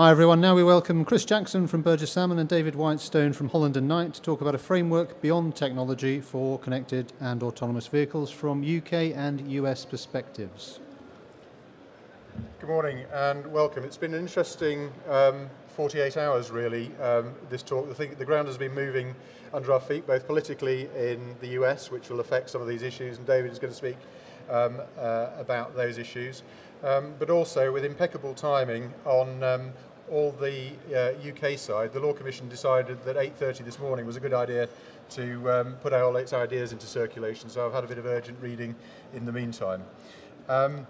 Hi everyone, now we welcome Chris Jackson from Burgess Salmon and David Whitestone from Holland and Knight to talk about a framework beyond technology for connected and autonomous vehicles from UK and US perspectives. Good morning and welcome. It's been an interesting 48 hours really, this talk. The ground has been moving under our feet, both politically in the US, which will affect some of these issues, and David is going to speak about those issues, but also with impeccable timing on all the UK side. The Law Commission decided that 8:30 this morning was a good idea to put all its ideas into circulation, so I've had a bit of urgent reading in the meantime. I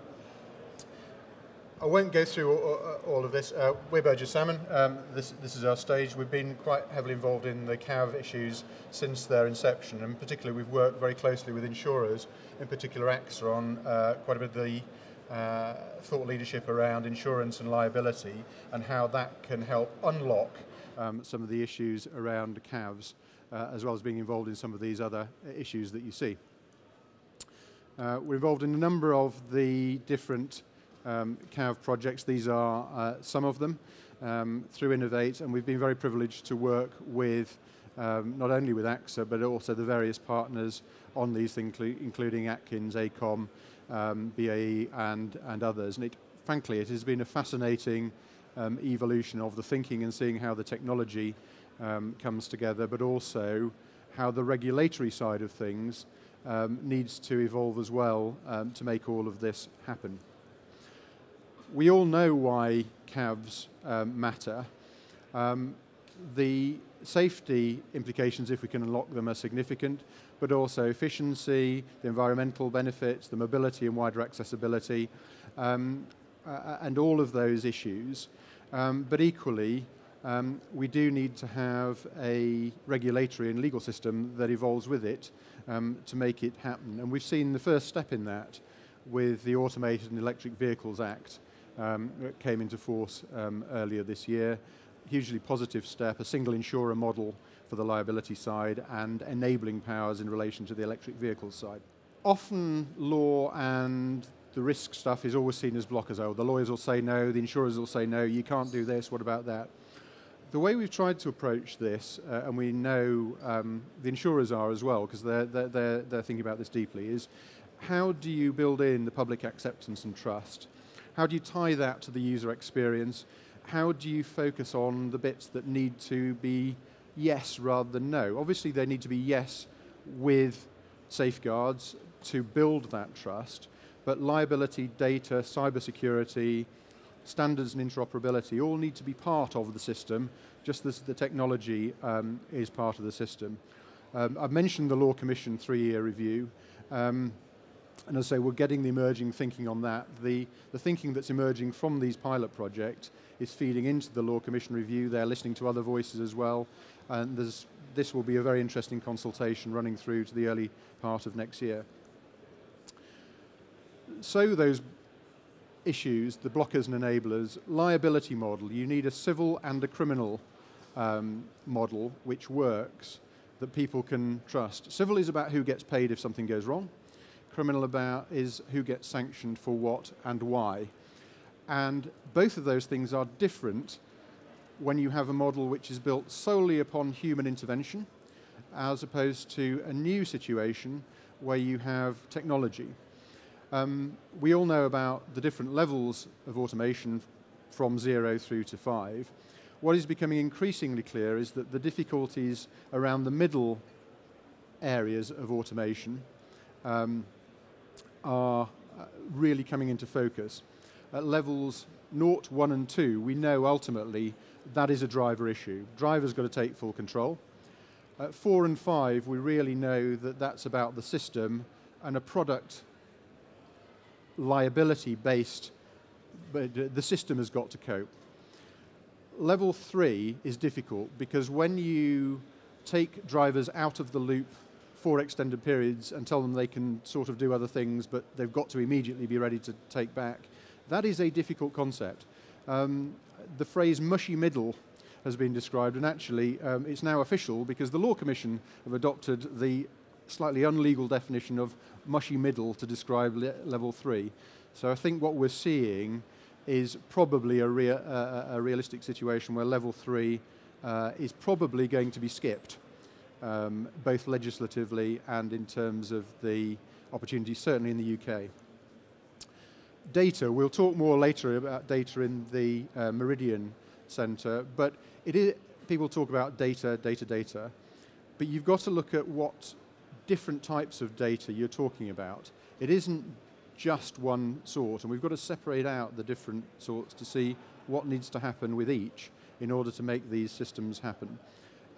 won't go through all of this. We're Burgess Salmon. This is our stage. We've been quite heavily involved in the CAV issues since their inception, and particularly we've worked very closely with insurers, in particular AXA, on quite a bit of the thought leadership around insurance and liability and how that can help unlock some of the issues around CAVs, as well as being involved in some of these other issues that you see. We're involved in a number of the different CAV projects. These are some of them through Innovate, and we've been very privileged to work with not only with AXA but also the various partners on these things, including Atkins, ACOM, BAE and others. And frankly, it has been a fascinating evolution of the thinking and seeing how the technology comes together, but also how the regulatory side of things needs to evolve as well to make all of this happen. We all know why CAVs matter. The safety implications, if we can unlock them, are significant, but also efficiency, the environmental benefits, the mobility and wider accessibility, and all of those issues. But equally, we do need to have a regulatory and legal system that evolves with it to make it happen. And we've seen the first step in that with the Automated and Electric Vehicles Act, that came into force earlier this year. Hugely positive step, a single insurer model for the liability side and enabling powers in relation to the electric vehicle side. Often law and the risk stuff is always seen as blockers. Oh, the lawyers will say no, the insurers will say no, you can't do this, what about that? The way we've tried to approach this, and we know the insurers are as well, because they're thinking about this deeply, is how do you build in the public acceptance and trust? How do you tie that to the user experience? How do you focus on the bits that need to be yes rather than no? Obviously, they need to be yes with safeguards to build that trust, but liability, data, cybersecurity, standards and interoperability all need to be part of the system, just as the technology is part of the system. I've mentioned the Law Commission 3-year review. And as I say, we're getting the emerging thinking on that. The thinking that's emerging from these pilot projects is feeding into the Law Commission review. They're listening to other voices as well. And this will be a very interesting consultation running through to the early part of next year. So those issues, the blockers and enablers, liability model, you need a civil and a criminal model which works, that people can trust. Civil is about who gets paid if something goes wrong. Criminal about is who gets sanctioned for what and why. And both of those things are different when you have a model which is built solely upon human intervention, as opposed to a new situation where you have technology. We all know about the different levels of automation from 0 through to 5. What is becoming increasingly clear is that the difficulties around the middle areas of automation are really coming into focus. At levels 0, 1 and 2, we know ultimately that is a driver issue. Driver's got to take full control. At 4 and 5, we really know that that's about the system and a product liability based, but the system has got to cope. Level 3 is difficult because when you take drivers out of the loop for extended periods and tell them they can sort of do other things, but they've got to immediately be ready to take back. That is a difficult concept. The phrase mushy middle has been described, and actually it's now official because the Law Commission have adopted the slightly unlegal definition of mushy middle to describe level 3. So I think what we're seeing is probably a realistic situation where level 3 is probably going to be skipped, both legislatively and in terms of the opportunities, certainly in the UK. Data, we'll talk more later about data in the Meridian Centre, but people talk about data, but you've got to look at what different types of data you're talking about. It isn't just one sort, and we've got to separate out the different sorts to see what needs to happen with each in order to make these systems happen.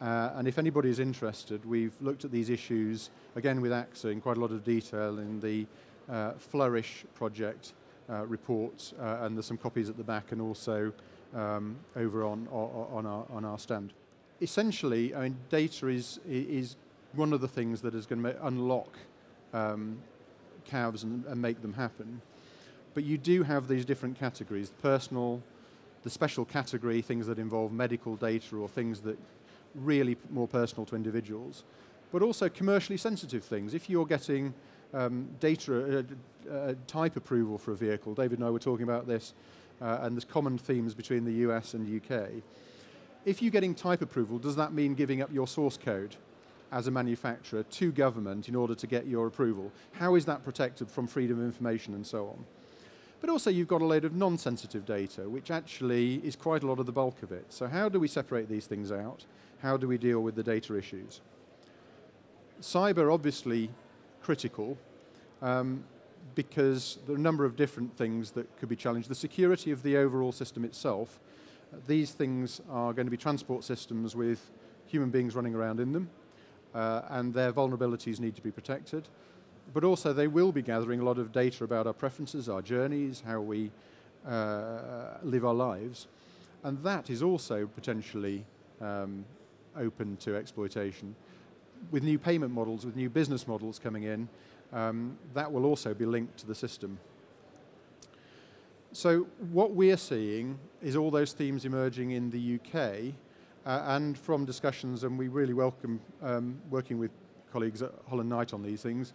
And if anybody is interested, we've looked at these issues, again with AXA, in quite a lot of detail in the Flourish project reports, and there's some copies at the back and also over on our stand. Essentially, I mean, data is one of the things that is going to unlock CAVs and make them happen. But you do have these different categories: personal, the special category, things that involve medical data or things that really more personal to individuals, but also commercially sensitive things. If you're getting data type approval for a vehicle, David and I were talking about this, and there's common themes between the US and UK. If you're getting type approval, does that mean giving up your source code as a manufacturer to government in order to get your approval? How is that protected from freedom of information and so on? But also you've got a load of non-sensitive data, which actually is quite a lot of the bulk of it. So how do we separate these things out? How do we deal with the data issues? Cyber, obviously critical, because there are a number of different things that could be challenged. The security of the overall system itself. These things are going to be transport systems with human beings running around in them, and their vulnerabilities need to be protected. But also they will be gathering a lot of data about our preferences, our journeys, how we live our lives. And that is also potentially open to exploitation. With new payment models, with new business models coming in, that will also be linked to the system. So what we're seeing is all those themes emerging in the UK, and from discussions, and we really welcome working with colleagues at Holland Knight on these things.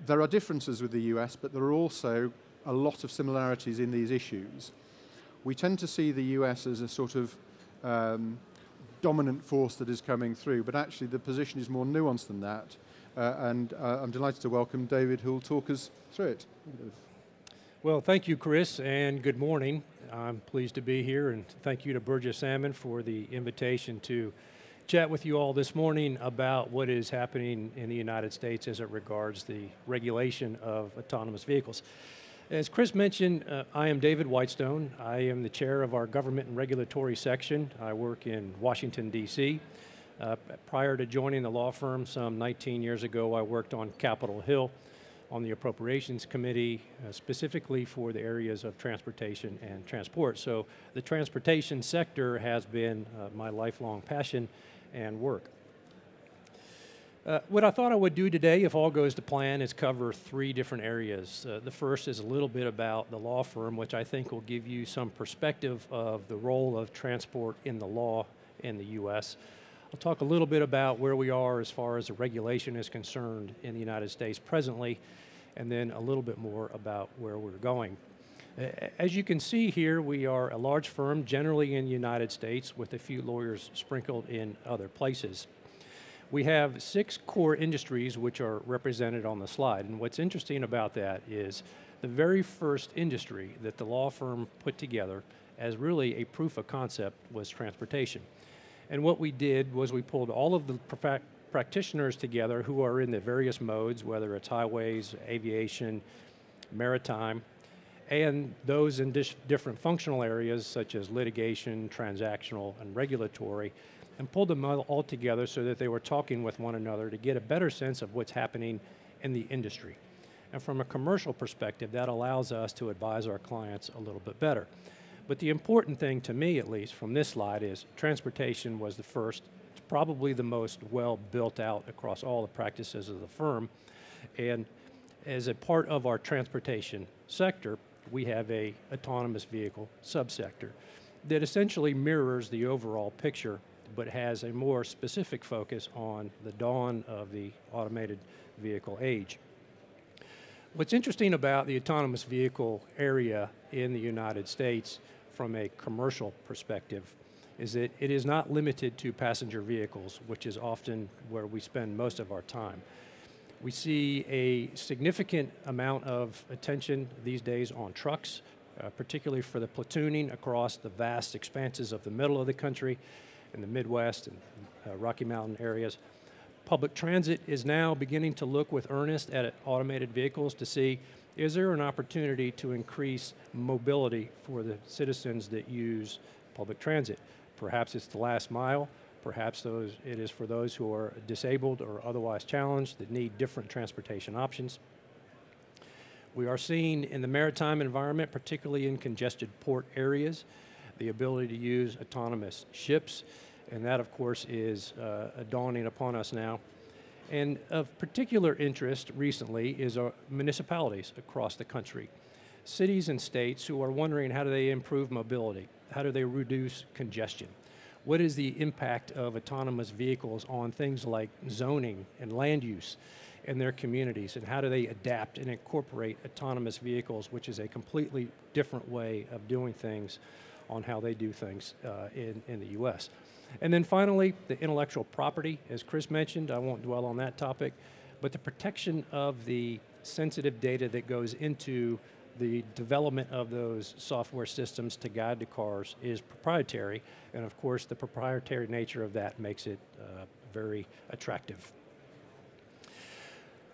There are differences with the US, but there are also a lot of similarities in these issues. We tend to see the US as a sort of dominant force that is coming through, but actually the position is more nuanced than that. And I'm delighted to welcome David, who will talk us through it. Well, thank you, Chris, and good morning. I'm pleased to be here, and thank you to Burgess Salmon for the invitation to chat with you all this morning about what is happening in the United States as it regards the regulation of autonomous vehicles. As Chris mentioned, I am David Whitestone. I am the chair of our government and regulatory section. I work in Washington, D.C. Prior to joining the law firm some 19 years ago, I worked on Capitol Hill on the Appropriations Committee, specifically for the areas of transportation and transport. So the transportation sector has been my lifelong passion and work. What I thought I would do today, if all goes to plan, is cover three different areas. The first is a little bit about the law firm, which I think will give you some perspective of the role of transport in the law in the US. I'll talk a little bit about where we are as far as the regulation is concerned in the United States presently, and then a little bit more about where we're going. As you can see here, we are a large firm, generally in the United States, with a few lawyers sprinkled in other places. We have 6 core industries which are represented on the slide, and what's interesting about that is the very first industry that the law firm put together as really a proof of concept was transportation. And what we did was we pulled all of the practitioners together who are in the various modes, whether it's highways, aviation, maritime, and those in different functional areas such as litigation, transactional, and regulatory, and pulled them all together so that they were talking with one another to get a better sense of what's happening in the industry. And from a commercial perspective, that allows us to advise our clients a little bit better. But the important thing to me, at least from this slide, is transportation was the first. It's probably the most well built out across all the practices of the firm. And as a part of our transportation sector, we have a autonomous vehicle subsector that essentially mirrors the overall picture, but has a more specific focus on the dawn of the automated vehicle age. What's interesting about the autonomous vehicle area in the United States from a commercial perspective is that it is not limited to passenger vehicles, which is often where we spend most of our time. We see a significant amount of attention these days on trucks, particularly for the platooning across the vast expanses of the middle of the country, in the Midwest and Rocky Mountain areas. Public transit is now beginning to look with earnest at automated vehicles to see, is there an opportunity to increase mobility for the citizens that use public transit? Perhaps it's the last mile, perhaps it is for those who are disabled or otherwise challenged that need different transportation options. We are seeing in the maritime environment, particularly in congested port areas, the ability to use autonomous ships, and that of course is dawning upon us now. And of particular interest recently is our municipalities across the country. Cities and states who are wondering how do they improve mobility? How do they reduce congestion? What is the impact of autonomous vehicles on things like zoning and land use in their communities, and how do they adapt and incorporate autonomous vehicles, which is a completely different way of doing things on how they do things in the US. And then finally, the intellectual property, as Chris mentioned, I won't dwell on that topic, but the protection of the sensitive data that goes into the development of those software systems to guide the cars is proprietary, and of course the proprietary nature of that makes it very attractive.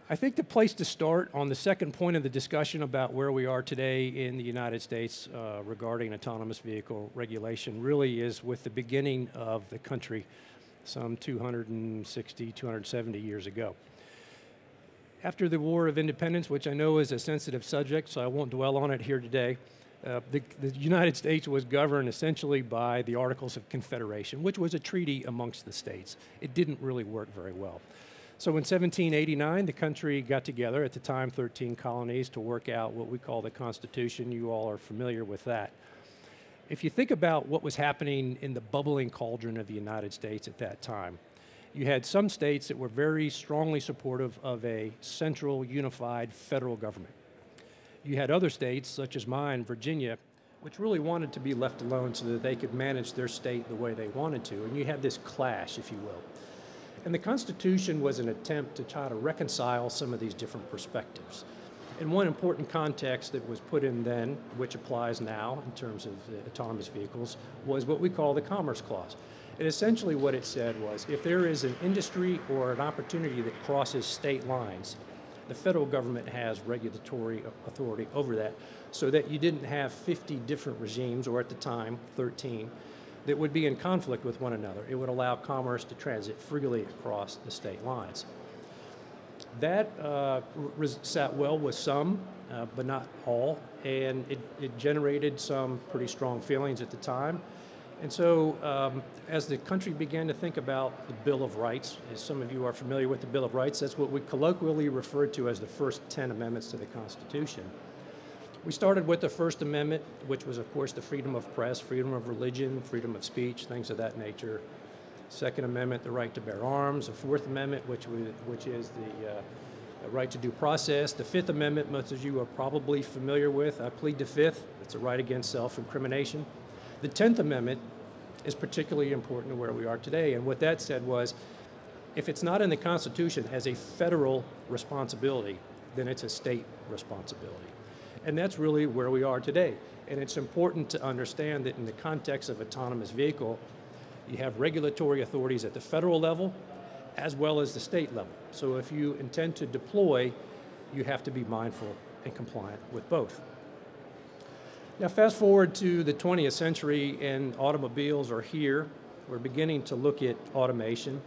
I think the place to start on the second point of the discussion about where we are today in the United States regarding autonomous vehicle regulation really is with the beginning of the country some 260, 270 years ago. After the War of Independence, which I know is a sensitive subject, so I won't dwell on it here today, the United States was governed essentially by the Articles of Confederation, which was a treaty amongst the states. It didn't really work very well. So in 1789, the country got together, at the time 13 colonies, to work out what we call the Constitution. You all are familiar with that. If you think about what was happening in the bubbling cauldron of the United States at that time, you had some states that were very strongly supportive of a central, unified federal government. You had other states, such as mine, Virginia, which really wanted to be left alone so that they could manage their state the way they wanted to, and you had this clash, if you will. And the Constitution was an attempt to try to reconcile some of these different perspectives. And one important context that was put in then, which applies now in terms of autonomous vehicles, was what we call the Commerce Clause. And essentially what it said was, if there is an industry or an opportunity that crosses state lines, the federal government has regulatory authority over that, so that you didn't have 50 different regimes, or at the time, 13, that would be in conflict with one another. It would allow commerce to transit freely across the state lines. That sat well with some, but not all, and it generated some pretty strong feelings at the time. And so as the country began to think about the Bill of Rights, as some of you are familiar with the Bill of Rights, that's what we colloquially refer to as the first 10 amendments to the Constitution. We started with the First Amendment, which was, of course, the freedom of press, freedom of religion, freedom of speech, things of that nature. Second Amendment, the right to bear arms. The Fourth Amendment, which is the right to due process. The Fifth Amendment, most of you are probably familiar with. I plead the Fifth. It's a right against self-incrimination. The 10th Amendment is particularly important to where we are today, and what that said was, if it's not in the Constitution as a federal responsibility, then it's a state responsibility. And that's really where we are today. And it's important to understand that in the context of autonomous vehicle, you have regulatory authorities at the federal level as well as the state level. So if you intend to deploy, you have to be mindful and compliant with both. Now fast forward to the 20th century and automobiles are here. We're beginning to look at automation.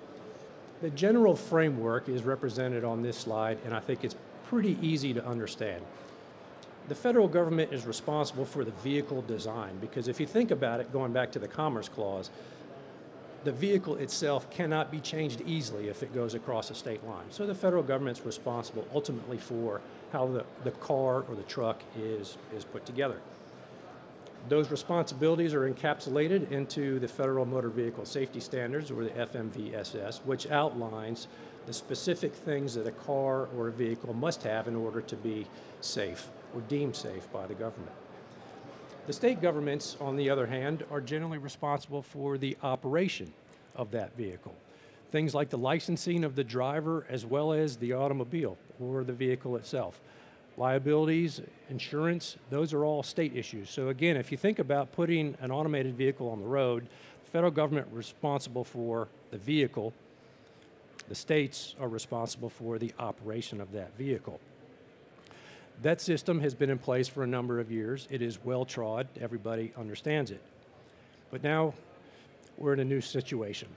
The general framework is represented on this slide, and I think it's pretty easy to understand. The federal government is responsible for the vehicle design, because if you think about it, going back to the Commerce Clause, the vehicle itself cannot be changed easily if it goes across a state line. So the federal government's responsible ultimately for how the car or the truck is put together. Those responsibilities are encapsulated into the Federal Motor Vehicle Safety Standards, or the FMVSS, which outlines the specific things that a car or a vehicle must have in order to be safe or deemed safe by the government. The state governments, on the other hand, are generally responsible for the operation of that vehicle. Things like the licensing of the driver as well as the automobile or the vehicle itself. Liabilities, insurance, those are all state issues. So again, if you think about putting an automated vehicle on the road, the federal government is responsible for the vehicle. The states are responsible for the operation of that vehicle. That system has been in place for a number of years. It is well trod. Everybody understands it. But now we're in a new situation.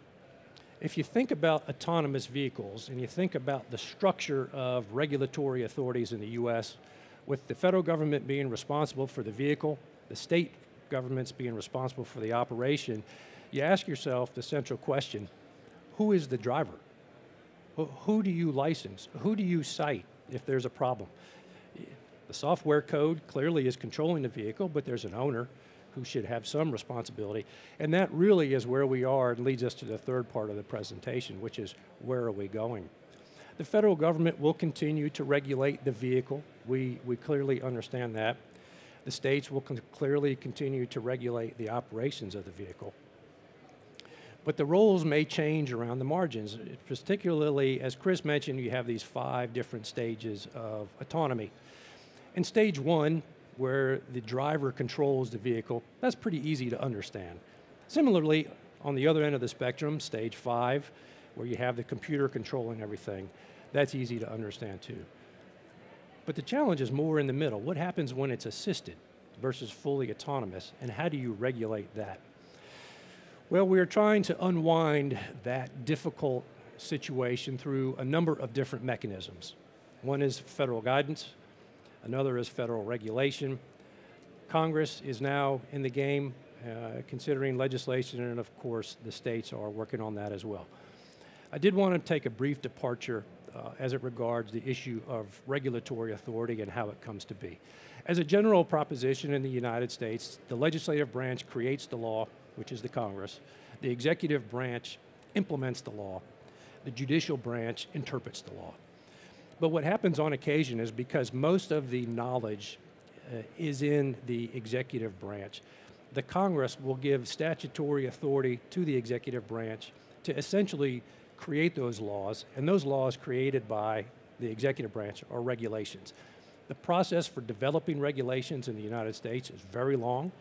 If you think about autonomous vehicles and you think about the structure of regulatory authorities in the U.S., with the federal government being responsible for the vehicle, the state governments being responsible for the operation, you ask yourself the central question, who is the driver? Who do you license? Who do you cite if there's a problem? The software code clearly is controlling the vehicle, but there's an owner who should have some responsibility. And that really is where we are and leads us to the third part of the presentation, which is where are we going? The federal government will continue to regulate the vehicle. We clearly understand that. The states will clearly continue to regulate the operations of the vehicle. But the roles may change around the margins, particularly, as Chris mentioned, you have these 5 different stages of autonomy. In stage 1, where the driver controls the vehicle, that's pretty easy to understand. Similarly, on the other end of the spectrum, stage 5, where you have the computer controlling everything, that's easy to understand too. But the challenge is more in the middle. What happens when it's assisted versus fully autonomous, and how do you regulate that? Well, we're trying to unwind that difficult situation through a number of different mechanisms. One is federal guidance, another is federal regulation. Congress is now in the game, considering legislation, and of course the states are working on that as well. I did want to take a brief departure as it regards the issue of regulatory authority and how it comes to be. As a general proposition in the United States, the legislative branch creates the law, which is the Congress. The executive branch implements the law. The judicial branch interprets the law. But what happens on occasion is, because most of the knowledge is in the executive branch, the Congress will give statutory authority to the executive branch to essentially create those laws, and those laws created by the executive branch are regulations. The process for developing regulations in the United States is very long,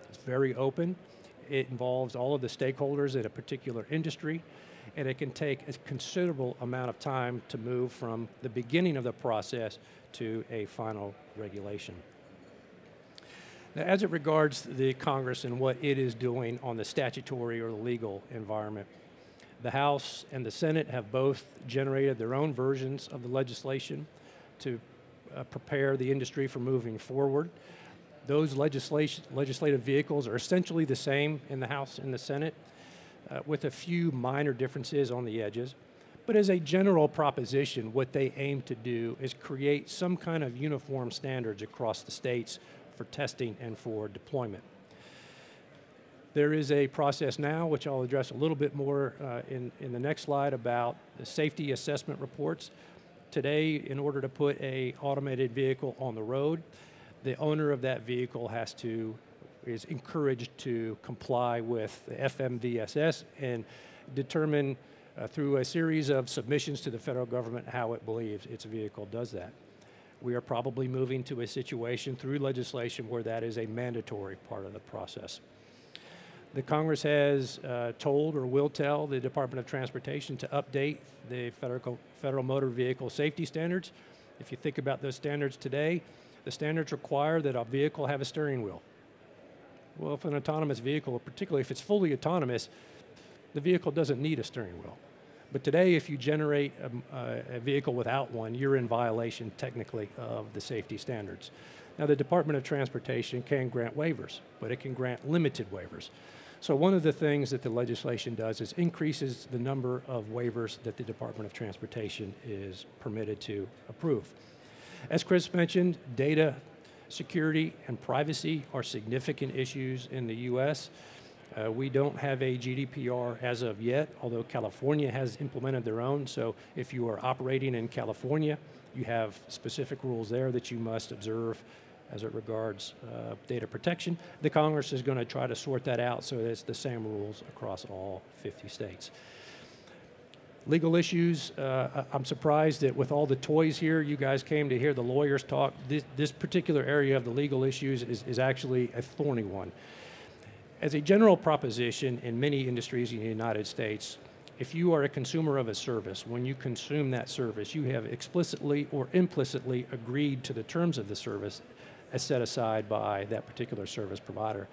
it's very open, it involves all of the stakeholders in a particular industry, and it can take a considerable amount of time to move from the beginning of the process to a final regulation. Now, as it regards the Congress and what it is doing on the statutory or the legal environment, the House and the Senate have both generated their own versions of the legislation to prepare the industry for moving forward. Those legislative vehicles are essentially the same in the House and the Senate, with a few minor differences on the edges. But as a general proposition, what they aim to do is create some kind of uniform standards across the states for testing and for deployment. There is a process now, which I'll address a little bit more in the next slide, about the safety assessment reports. Today, in order to put an automated vehicle on the road, the owner of that vehicle is encouraged to comply with the FMVSS and determine through a series of submissions to the federal government how it believes its vehicle does that. We are probably moving to a situation through legislation where that is a mandatory part of the process. The Congress has told or will tell the Department of Transportation to update the federal motor vehicle safety standards. If you think about those standards today, the standards require that a vehicle have a steering wheel. Well, if an autonomous vehicle, particularly if it's fully autonomous, the vehicle doesn't need a steering wheel. But today, if you generate a vehicle without one, you're in violation technically of the safety standards. Now, the Department of Transportation can grant waivers, but it can grant limited waivers. So one of the things that the legislation does is increases the number of waivers that the Department of Transportation is permitted to approve. As Chris mentioned, data security and privacy are significant issues in the U.S. We don't have a GDPR as of yet, although California has implemented their own. So if you are operating in California, you have specific rules there that you must observe as it regards data protection. The Congress is going to try to sort that out so that it's the same rules across all 50 states. Legal issues, I'm surprised that with all the toys here, you guys came to hear the lawyers talk. This particular area of the legal issues is actually a thorny one. As a general proposition in many industries in the United States, if you are a consumer of a service, when you consume that service, you have explicitly or implicitly agreed to the terms of the service as set aside by that particular service provider.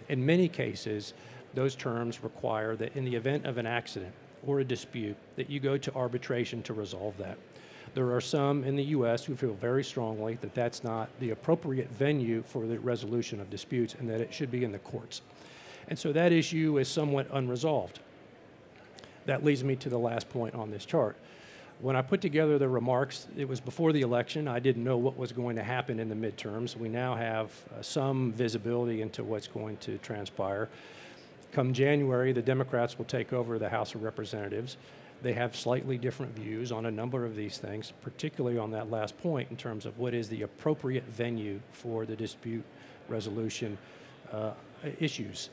In many cases, those terms require that in the event of an accident or a dispute, that you go to arbitration to resolve that. There are some in the US who feel very strongly that that's not the appropriate venue for the resolution of disputes and that it should be in the courts. And so that issue is somewhat unresolved. That leads me to the last point on this chart. When I put together the remarks, it was before the election. I didn't know what was going to happen in the midterms. We now have some visibility into what's going to transpire. Come January, the Democrats will take over the House of Representatives. They have slightly different views on a number of these things, particularly on that last point in terms of what is the appropriate venue for the dispute resolution issues.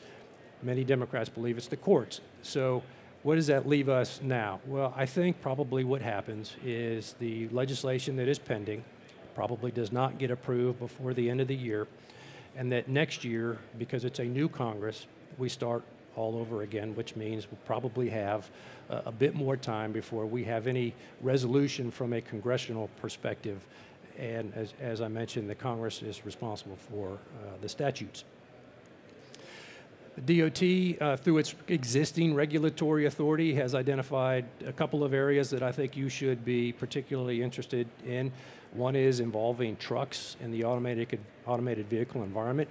Many Democrats believe it's the courts. So what does that leave us now? Well, I think probably what happens is the legislation that is pending probably does not get approved before the end of the year, and that next year, because it's a new Congress, we start all over again, which means we'll probably have a bit more time before we have any resolution from a congressional perspective. And as I mentioned, the Congress is responsible for the statutes. The DOT, through its existing regulatory authority, has identified a couple of areas that I think you should be particularly interested in. One is involving trucks in the automated vehicle environment.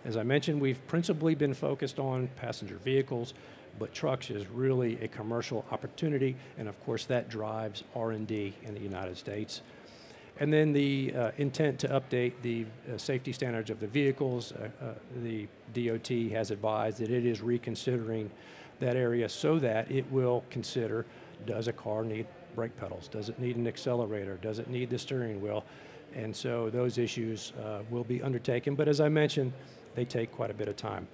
As I mentioned, we've principally been focused on passenger vehicles, but trucks is really a commercial opportunity, and of course that drives R&D in the United States. And then the intent to update the safety standards of the vehicles. The DOT has advised that it is reconsidering that area so that it will consider, does a car need brake pedals? Does it need an accelerator? Does it need the steering wheel? And so those issues will be undertaken, but as I mentioned, they take quite a bit of time.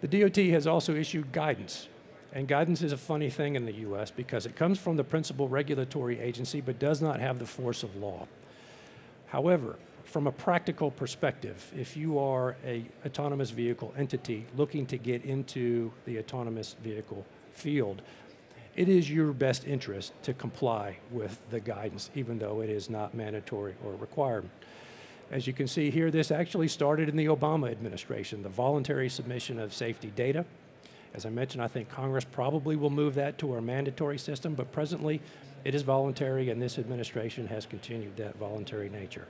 The DOT has also issued guidance. And guidance is a funny thing in the US because it comes from the principal regulatory agency but does not have the force of law. However, from a practical perspective, if you are an autonomous vehicle entity looking to get into the autonomous vehicle field, it is your best interest to comply with the guidance, even though it is not mandatory or required. As you can see here, this actually started in the Obama administration, the voluntary submission of safety data. As I mentioned, I think Congress probably will move that to our mandatory system, but presently it is voluntary, and this administration has continued that voluntary nature.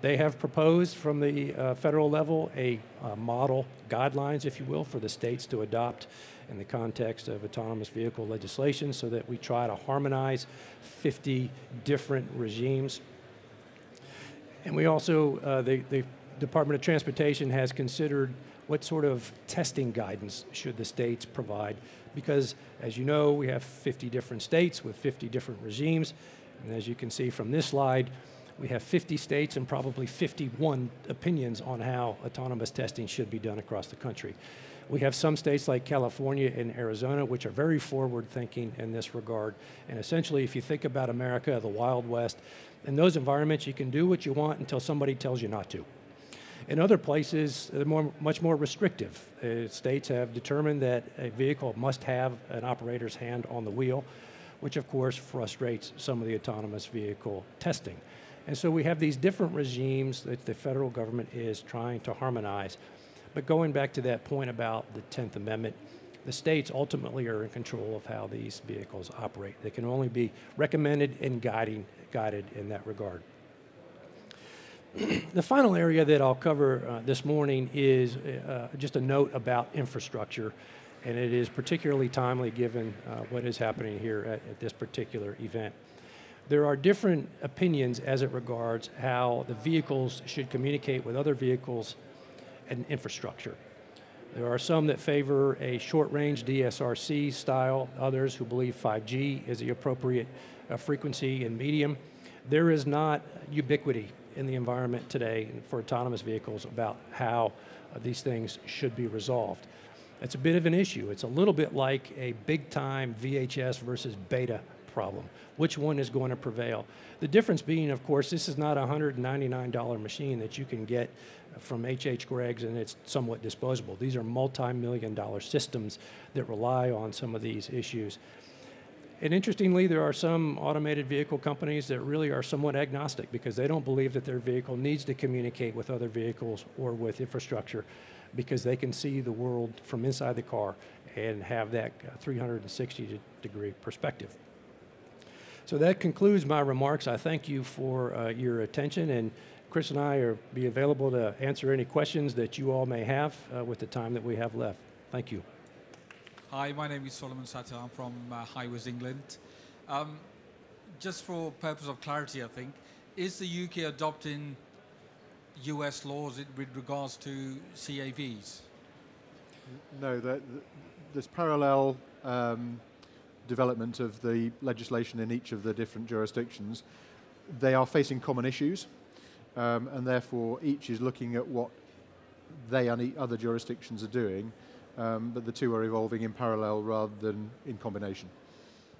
They have proposed from the federal level a model guidelines, if you will, for the states to adopt in the context of autonomous vehicle legislation so that we try to harmonize 50 different regimes. And we also, the Department of Transportation has considered what sort of testing guidance should the states provide? Because, as you know, we have 50 different states with 50 different regimes. And as you can see from this slide, we have 50 states and probably 51 opinions on how autonomous testing should be done across the country. We have some states like California and Arizona, which are very forward-thinking in this regard. And essentially, if you think about America, the Wild West, in those environments, you can do what you want until somebody tells you not to. In other places, they're much more restrictive. States have determined that a vehicle must have an operator's hand on the wheel, which of course frustrates some of the autonomous vehicle testing. And so we have these different regimes that the federal government is trying to harmonize. But going back to that point about the 10th Amendment, the states ultimately are in control of how these vehicles operate. They can only be recommended and guided in that regard. The final area that I'll cover this morning is just a note about infrastructure, and it is particularly timely given what is happening here at this particular event. There are different opinions as it regards how the vehicles should communicate with other vehicles and infrastructure. There are some that favor a short-range DSRC style, others who believe 5G is the appropriate frequency and medium. There is not ubiquity in the environment today for autonomous vehicles about how these things should be resolved. It's a bit of an issue. It's a little bit like a big-time VHS versus beta problem. Which one is going to prevail? The difference being, of course, this is not a $199 machine that you can get from H.H. Gregg's and it's somewhat disposable. These are multi-million-dollar systems that rely on some of these issues. And interestingly, there are some automated vehicle companies that really are somewhat agnostic because they don't believe that their vehicle needs to communicate with other vehicles or with infrastructure because they can see the world from inside the car and have that 360-degree perspective. So that concludes my remarks. I thank you for your attention, and Chris and I will be available to answer any questions that you all may have with the time that we have left. Thank you. Hi, my name is Solomon Satter. I'm from Highways, England. Just for purpose of clarity, I think, is the UK adopting US laws with regards to CAVs? No, there's parallel development of the legislation in each of the different jurisdictions. They are facing common issues, and therefore each is looking at what they and other jurisdictions are doing, but the two are evolving in parallel rather than in combination.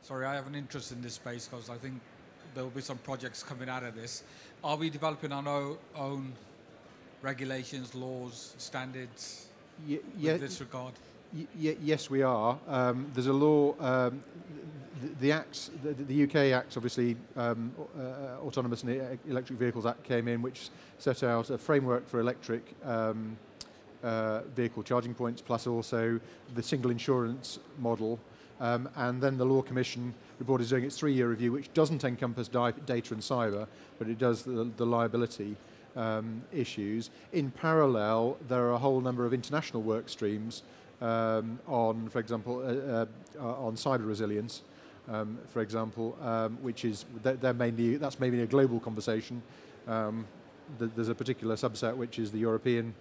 Sorry, I have an interest in this space because I think there will be some projects coming out of this. Are we developing our own regulations, laws, standards in this regard? Yes, we are. There's a law, the acts, the UK Act, obviously, Autonomous and Electric Vehicles Act came in, which set out a framework for electric vehicle charging points, plus also the single insurance model. And then the Law Commission report is doing its 3-year review, which doesn't encompass data and cyber, but it does the liability issues. In parallel, there are a whole number of international work streams on, for example, on cyber resilience, for example, which is that's mainly a global conversation. There's a particular subset which is the European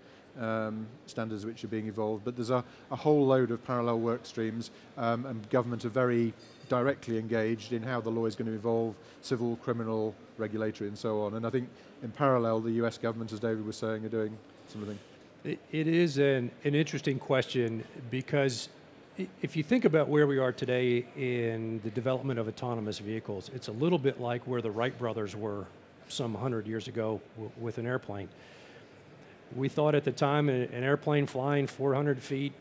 standards which are being evolved, but there's a whole load of parallel work streams, and government are very directly engaged in how the law is going to evolve, civil, criminal, regulatory, and so on. And I think in parallel, the US government, as David was saying, are doing something. It is an interesting question because if you think about where we are today in the development of autonomous vehicles, it's a little bit like where the Wright brothers were some 100 years ago with an airplane. We thought at the time an airplane flying 400 feet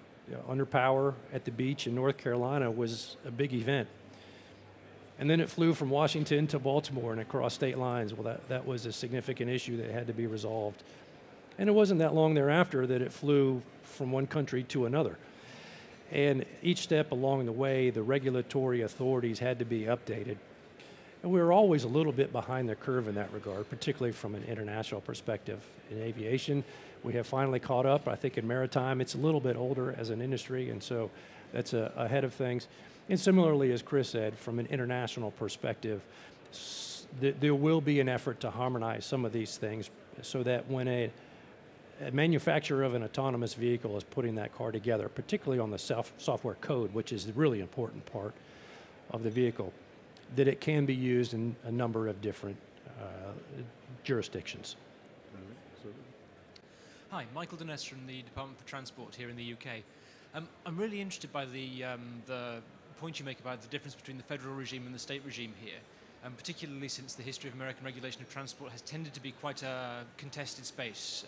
under power at the beach in North Carolina was a big event. And then it flew from Washington to Baltimore and across state lines. Well, that was a significant issue that had to be resolved. And it wasn't that long thereafter that it flew from one country to another. And each step along the way, the regulatory authorities had to be updated. And we were always a little bit behind the curve in that regard, particularly from an international perspective. In aviation, we have finally caught up. I think in maritime, it's a little bit older as an industry, and so that's ahead of things. And similarly, as Chris said, from an international perspective, there will be an effort to harmonize some of these things so that when a manufacturer of an autonomous vehicle is putting that car together, particularly on the software code, which is the really important part of the vehicle, that it can be used in a number of different jurisdictions. Hi, Michael Dines from the Department for Transport here in the UK. I'm really interested by the point you make about the difference between the federal regime and the state regime here, particularly since the history of American regulation of transport has tended to be quite a contested space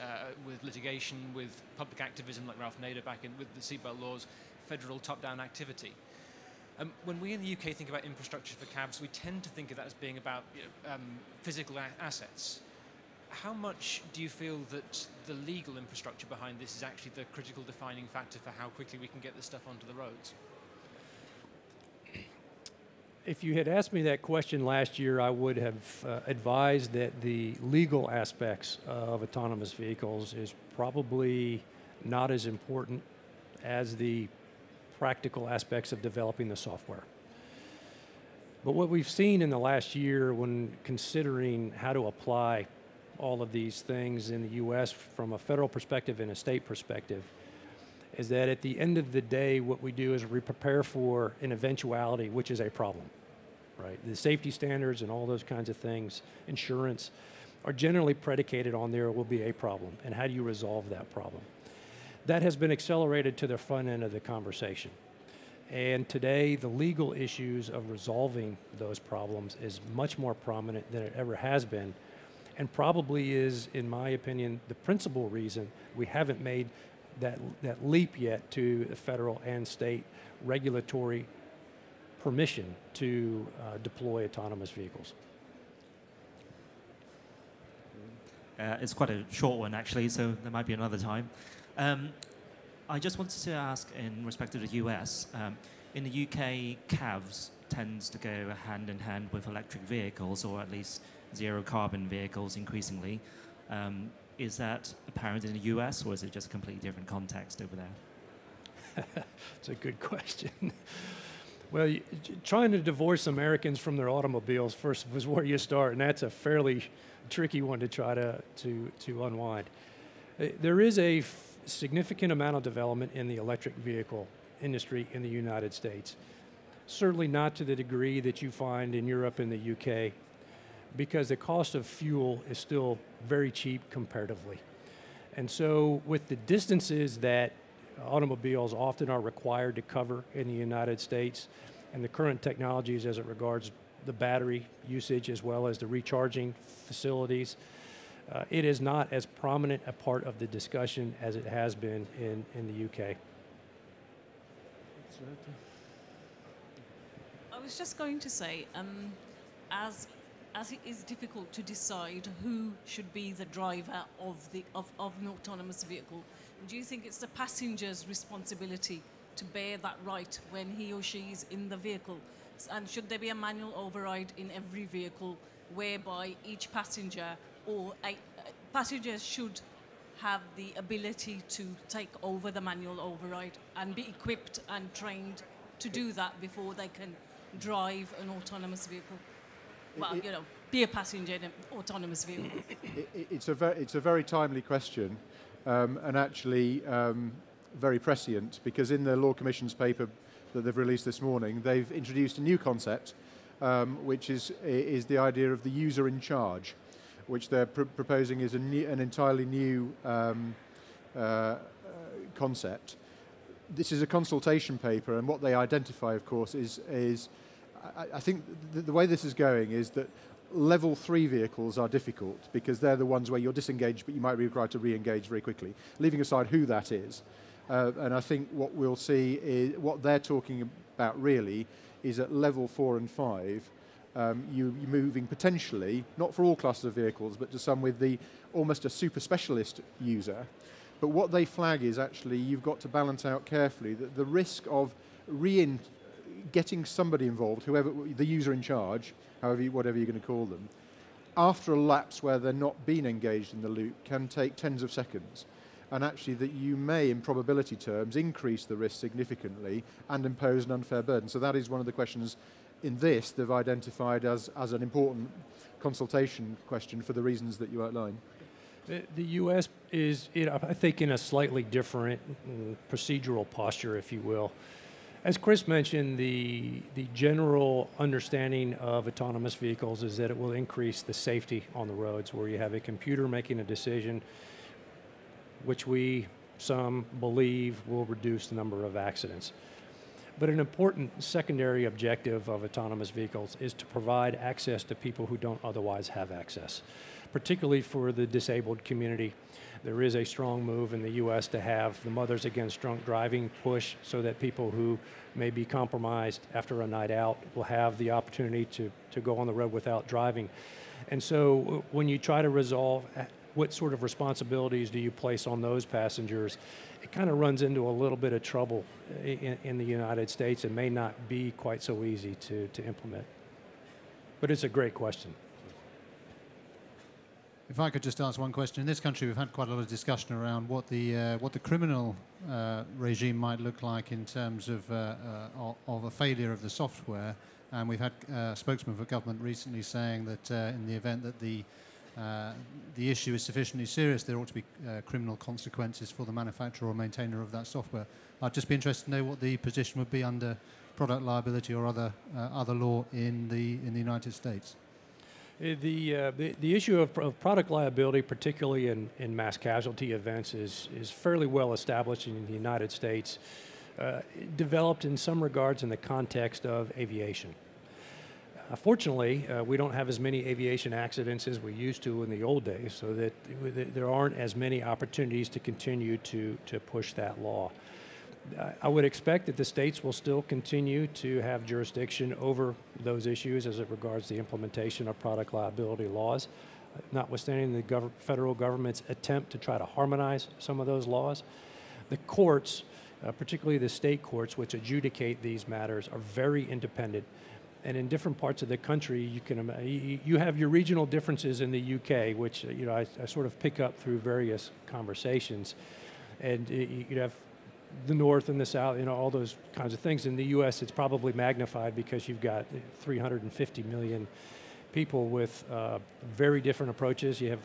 with litigation, with public activism like Ralph Nader back in with the seatbelt laws, federal top-down activity. When we in the UK think about infrastructure for cabs, we tend to think of that as being about physical assets. How much do you feel that the legal infrastructure behind this is actually the critical defining factor for how quickly we can get this stuff onto the roads? If you had asked me that question last year, I would have advised that the legal aspects of autonomous vehicles is probably not as important as the practical aspects of developing the software. But what we've seen in the last year when considering how to apply all of these things in the US from a federal perspective and a state perspective is that at the end of the day, what we do is we prepare for an eventuality, which is a problem, right? The safety standards and all those kinds of things, insurance, are generally predicated on there will be a problem, and how do you resolve that problem? That has been accelerated to the front end of the conversation. And today, the legal issues of resolving those problems is much more prominent than it ever has been, and probably is, in my opinion, the principal reason we haven't made that leap yet to federal and state regulatory permission to deploy autonomous vehicles. It's quite a short one, actually, so there might be another time. I just wanted to ask, in respect to the US, in the UK, CAVs tends to go hand in hand with electric vehicles, or at least zero carbon vehicles increasingly. Is that apparent in the US, or is it just a completely different context over there? It's a good question. Well, trying to divorce Americans from their automobiles first was where you start, and that's a fairly tricky one to try to unwind. There is a significant amount of development in the electric vehicle industry in the United States. Certainly not to the degree that you find in Europe and the UK, because the cost of fuel is still very cheap comparatively. And so with the distances that automobiles often are required to cover in the United States, and the current technologies as it regards the battery usage as well as the recharging facilities, it is not as prominent a part of the discussion as it has been in the UK. I was just going to say, as it is difficult to decide who should be the driver of an autonomous vehicle, do you think it's the passenger's responsibility to bear that right when he or she is in the vehicle? And should there be a manual override in every vehicle whereby each passenger or passengers should have the ability to take over the manual override and be equipped and trained to do that before they can drive an autonomous vehicle? Well, you know, be a passenger in an autonomous vehicle. It's a very timely question, and actually very prescient, because in the Law Commission's paper that they've released this morning, they've introduced a new concept, which is the idea of the user in charge, which they're proposing is an entirely new concept. This is a consultation paper, and what they identify, of course, is I think the way this is going is that level 3 vehicles are difficult because they're the ones where you're disengaged, but you might be required to re-engage very quickly, leaving aside who that is. And I think what we'll see is what they're talking about really is at level 4 and 5, you're moving potentially, not for all classes of vehicles, but to some with almost a super specialist user. But what they flag is actually you've got to balance out carefully that the risk of getting somebody involved, whoever the user in charge, whatever you're going to call them, after a lapse where they're not being engaged in the loop can take tens of seconds. And actually that you may, in probability terms, increase the risk significantly and impose an unfair burden. So that is one of the questions in this they've identified as an important consultation question for the reasons that you outlined. The U.S. is, I think, in a slightly different procedural posture, if you will. As Chris mentioned, the general understanding of autonomous vehicles is that it will increase the safety on the roads, where you have a computer making a decision, which some believe will reduce the number of accidents. But an important secondary objective of autonomous vehicles is to provide access to people who don't otherwise have access, particularly for the disabled community. There is a strong move in the U.S. to have the Mothers Against Drunk Driving push so that people who may be compromised after a night out will have the opportunity to go on the road without driving. And so when you try to resolve what sort of responsibilities do you place on those passengers, it kind of runs into a little bit of trouble in the United States and may not be quite so easy to implement. But it's a great question. If I could just ask one question. In this country, we've had quite a lot of discussion around what the criminal regime might look like in terms of a failure of the software. And we've had a spokesman for government recently saying that in the event that the the issue is sufficiently serious, there ought to be criminal consequences for the manufacturer or maintainer of that software. I'd just be interested to know what the position would be under product liability or other law in the United States. The issue of product liability, particularly in mass casualty events, is fairly well established in the United States, developed in some regards in the context of aviation. Fortunately, we don't have as many aviation accidents as we used to in the old days, so that there aren't as many opportunities to continue to push that law. I would expect that the states will still continue to have jurisdiction over those issues as it regards the implementation of product liability laws, notwithstanding the federal government's attempt to try to harmonize some of those laws. The courts, particularly the state courts, which adjudicate these matters, are very independent. And in different parts of the country, you have your regional differences in the UK, which I sort of pick up through various conversations, and you have the North and the South, all those kinds of things. In the U.S., it's probably magnified because you've got 350 million people with very different approaches. You have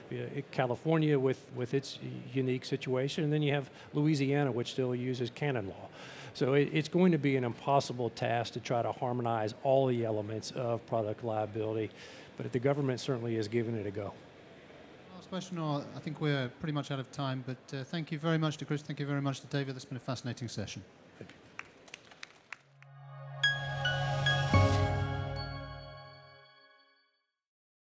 California with its unique situation, and then you have Louisiana, which still uses canon law. So it's going to be an impossible task to try to harmonize all the elements of product liability, but the government certainly is giving it a go. Last question, or I think we're pretty much out of time, but thank you very much to Chris, thank you very much to David. That's been a fascinating session.